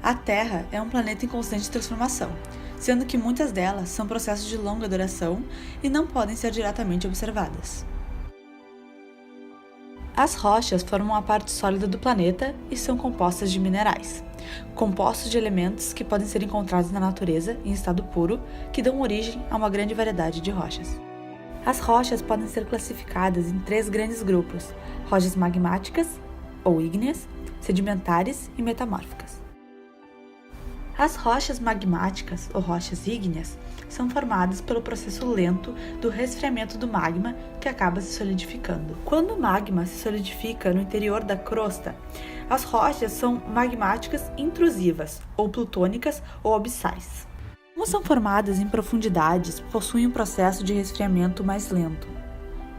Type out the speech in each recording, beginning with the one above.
A Terra é um planeta em constante transformação, sendo que muitas delas são processos de longa duração e não podem ser diretamente observadas. As rochas formam a parte sólida do planeta e são compostas de minerais, compostos de elementos que podem ser encontrados na natureza em estado puro, que dão origem a uma grande variedade de rochas. As rochas podem ser classificadas em 3 grandes grupos: rochas magmáticas, ou ígneas, sedimentares e metamórficas. As rochas magmáticas, ou rochas ígneas, são formadas pelo processo lento do resfriamento do magma que acaba se solidificando. Quando o magma se solidifica no interior da crosta, as rochas são magmáticas intrusivas, ou plutônicas ou abissais. Como são formadas em profundidades, possuem um processo de resfriamento mais lento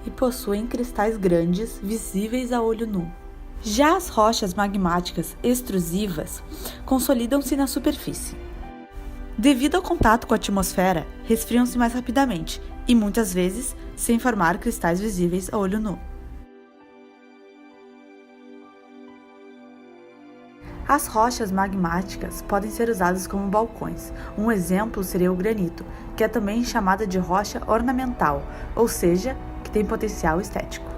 e possuem cristais grandes visíveis a olho nu. Já as rochas magmáticas extrusivas consolidam-se na superfície. Devido ao contato com a atmosfera, resfriam-se mais rapidamente e muitas vezes sem formar cristais visíveis a olho nu. As rochas magmáticas podem ser usadas como balcões. Um exemplo seria o granito, que é também chamada de rocha ornamental, ou seja, que tem potencial estético.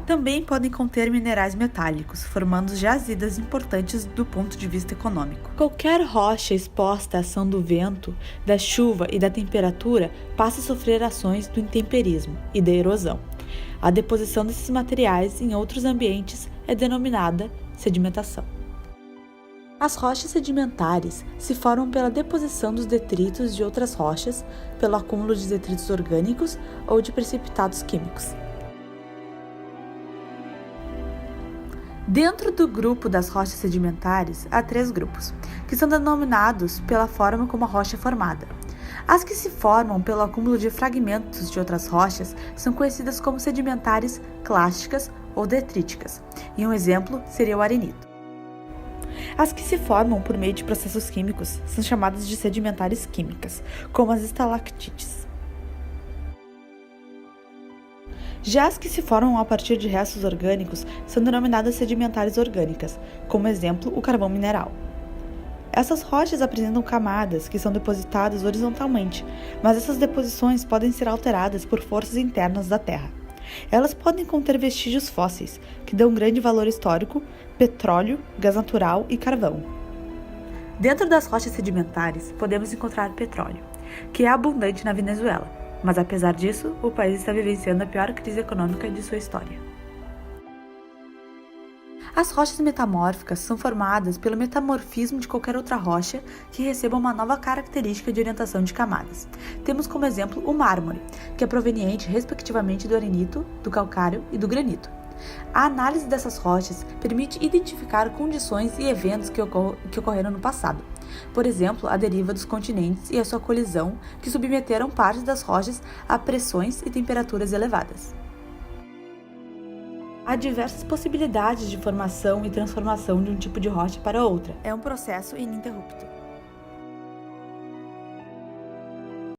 Também podem conter minerais metálicos, formando jazidas importantes do ponto de vista econômico. Qualquer rocha exposta à ação do vento, da chuva e da temperatura passa a sofrer ações do intemperismo e da erosão. A deposição desses materiais em outros ambientes é denominada sedimentação. As rochas sedimentares se formam pela deposição dos detritos de outras rochas, pelo acúmulo de detritos orgânicos ou de precipitados químicos. Dentro do grupo das rochas sedimentares, há 3 grupos, que são denominados pela forma como a rocha é formada. As que se formam pelo acúmulo de fragmentos de outras rochas são conhecidas como sedimentares clásticas ou detríticas, e um exemplo seria o arenito. As que se formam por meio de processos químicos são chamadas de sedimentares químicas, como as estalactites. Já as que se formam a partir de restos orgânicos são denominadas sedimentares orgânicas, como exemplo o carvão mineral. Essas rochas apresentam camadas que são depositadas horizontalmente, mas essas deposições podem ser alteradas por forças internas da Terra. Elas podem conter vestígios fósseis, que dão grande valor histórico, petróleo, gás natural e carvão. Dentro das rochas sedimentares, podemos encontrar petróleo, que é abundante na Venezuela, mas apesar disso, o país está vivenciando a pior crise econômica de sua história. As rochas metamórficas são formadas pelo metamorfismo de qualquer outra rocha que receba uma nova característica de orientação de camadas. Temos como exemplo o mármore, que é proveniente respectivamente do arenito, do calcário e do granito. A análise dessas rochas permite identificar condições e eventos que ocorreram no passado. Por exemplo, a deriva dos continentes e a sua colisão, que submeteram partes das rochas a pressões e temperaturas elevadas. Há diversas possibilidades de formação e transformação de um tipo de rocha para outra. É um processo ininterrupto.